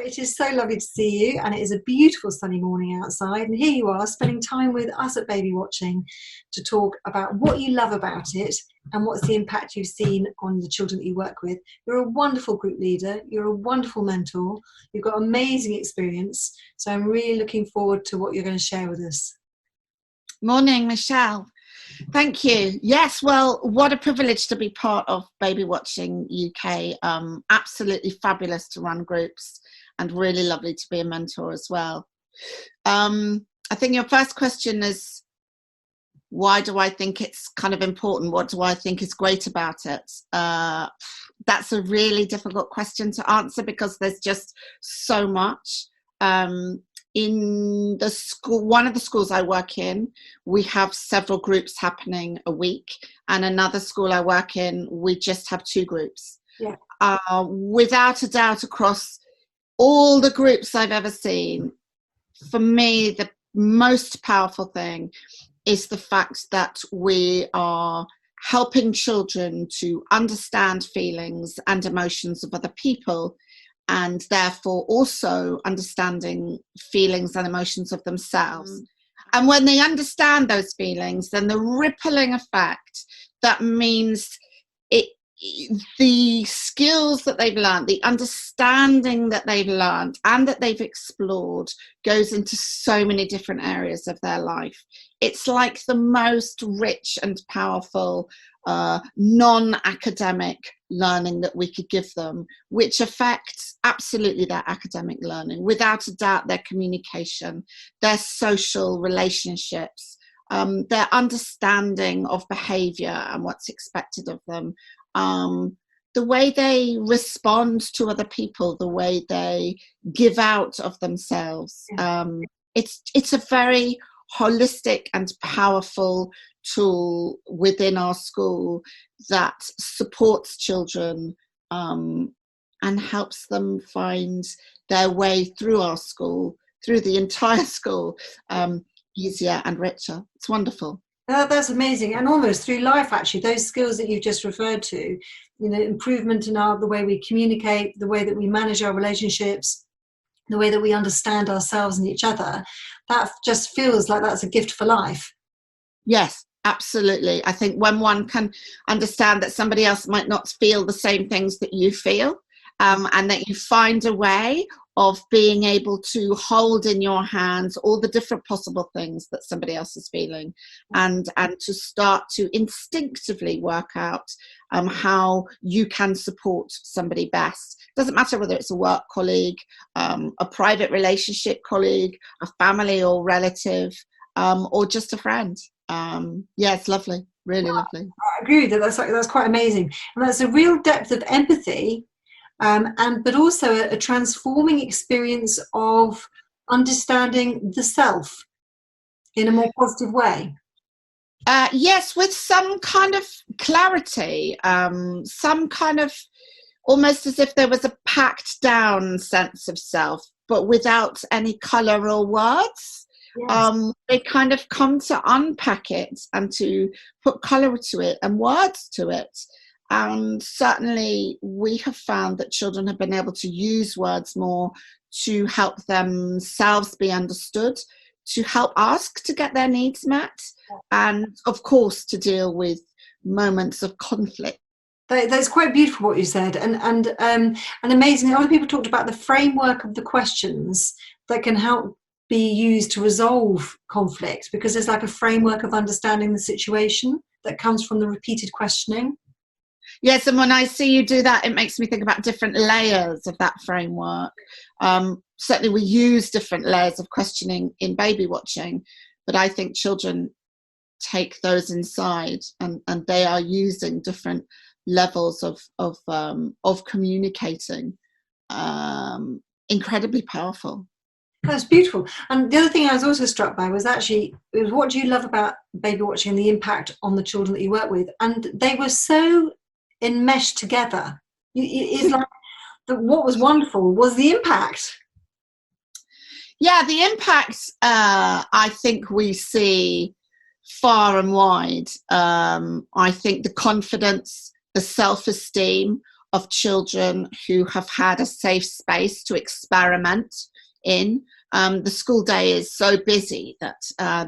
it is so lovely to see you, and it is a beautiful sunny morning outside, and here you are spending time with us at Babywatching to talk about what you love about it and what's the impact you've seen on the children that you work with. You're a wonderful group leader, you're a wonderful mentor, you've got amazing experience, so I'm really looking forward to what you're going to share with us. Morning, Michelle. Thank you. Yes, well, what a privilege to be part of Babywatching UK. Absolutely fabulous to run groups and really lovely to be a mentor as well. I think your first question is, why do I think it's kind of important? What do I think is great about it? That's a really difficult question to answer because there's just so much. In the school, one of the schools I work in, we have several groups happening a week, and another school I work in, we just have 2 groups. Yeah. Without a doubt, across all the groups I've ever seen, for me, the most powerful thing is the fact that we are helping children to understand feelings and emotions of other people, and therefore also understanding feelings and emotions of themselves. And when they understand those feelings, then the rippling effect, that means the skills that they've learned, the understanding that they've learned and that they've explored goes into so many different areas of their life. It's like the most rich and powerful non-academic learning that we could give them, which affects absolutely their academic learning, without a doubt their communication, their social relationships, their understanding of behaviour and what's expected of them, the way they respond to other people, the way they give out of themselves. It's a very holistic and powerful tool within our school that supports children and helps them find their way through our school, through the entire school, easier and richer. It's wonderful. That's amazing, and almost through life, actually, those skills that you've just referred to, you know, improvement in the way we communicate, the way that we manage our relationships, the way that we understand ourselves and each other, that just feels like that's a gift for life. Yes, absolutely. I think when one can understand that somebody else might not feel the same things that you feel, and that you find a way of being able to hold in your hands all the different possible things that somebody else is feeling, and to start to instinctively work out how you can support somebody best. Doesn't matter whether it's a work colleague, a private relationship colleague, a family or relative, or just a friend. Yeah, it's lovely, really lovely. I agree with that. That's quite amazing, and that's a real depth of empathy, but also a transforming experience of understanding the self in a more positive way. Yes, with some kind of clarity, some kind of almost as if there was a packed down sense of self, but without any colour or words. Yes. They kind of come to unpack it and to put colour to it and words to it. And certainly we have found that children have been able to use words more to help themselves be understood, to help ask to get their needs met, and of course to deal with moments of conflict. That's quite beautiful what you said, and amazing. Other people talked about the framework of the questions that can help be used to resolve conflict, because there's like a framework of understanding the situation that comes from the repeated questioning. Yes, and when I see you do that, it makes me think about different layers of that framework. Certainly we use different layers of questioning in Babywatching, but I think children take those inside and they are using different levels of communicating. Incredibly powerful. That's beautiful. And the other thing I was also struck by was what do you love about Babywatching and the impact on the children that you work with? And they were so enmeshed together. It's like what was wonderful was the impact. Yeah, the impact, I think we see far and wide. I think the confidence, the self-esteem of children who have had a safe space to experiment in. The school day is so busy that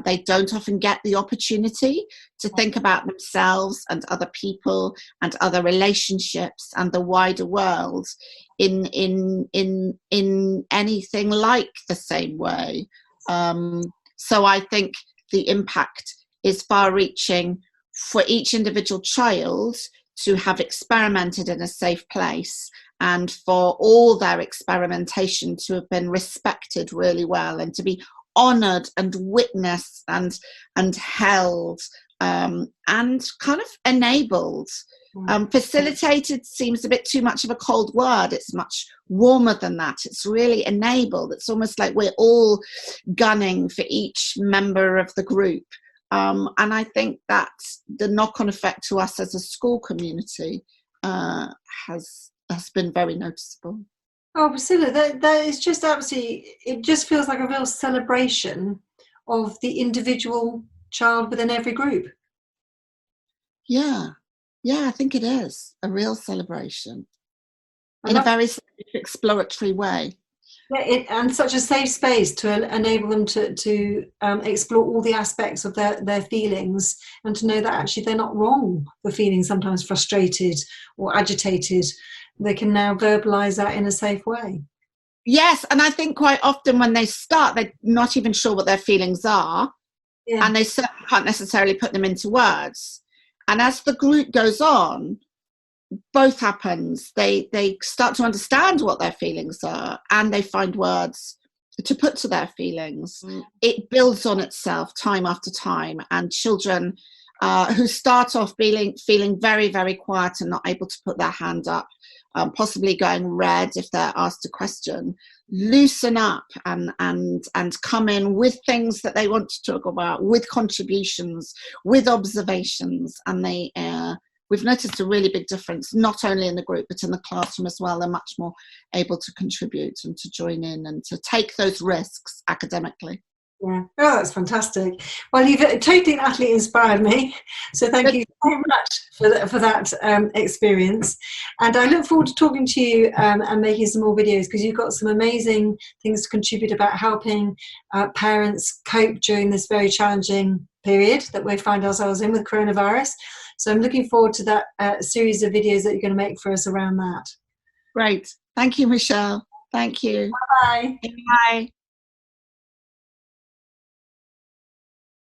they don't often get the opportunity to think about themselves and other people and other relationships and the wider world in anything like the same way. So I think the impact is far-reaching for each individual child to have experimented in a safe place, and for all their experimentation to have been respected really well, and to be honoured and witnessed and held, and kind of enabled. Facilitated seems a bit too much of a cold word. It's much warmer than that. It's really enabled. It's almost like we're all gunning for each member of the group. And I think that the knock-on effect to us as a school community has been very noticeable. Oh, Priscilla, that is just absolutely, it just feels like a real celebration of the individual child within every group. Yeah, I think it is a real celebration in a very exploratory way. Yeah, and such a safe space to enable them to explore all the aspects of their feelings, and to know that actually they're not wrong for feeling sometimes frustrated or agitated. They can now verbalise that in a safe way. Yes, and I think quite often when they start, they're not even sure what their feelings are, and they certainly can't necessarily put them into words. And as the group goes on, both happens. They start to understand what their feelings are, and they find words to put to their feelings. It builds on itself time after time, and children who start off feeling very, very quiet and not able to put their hand up, possibly going red if they're asked a question, loosen up and come in with things that they want to talk about, with contributions, with observations, and we've noticed a really big difference, not only in the group, but in the classroom as well. They're much more able to contribute and to join in and to take those risks academically. Yeah. Oh, that's fantastic. Well, you've totally and utterly inspired me. So thank you so much for that experience. And I look forward to talking to you and making some more videos, because you've got some amazing things to contribute about helping parents cope during this very challenging period that we find ourselves in with coronavirus. So I'm looking forward to that series of videos that you're going to make for us around that. Great. Thank you, Michelle. Thank you. Bye. Bye.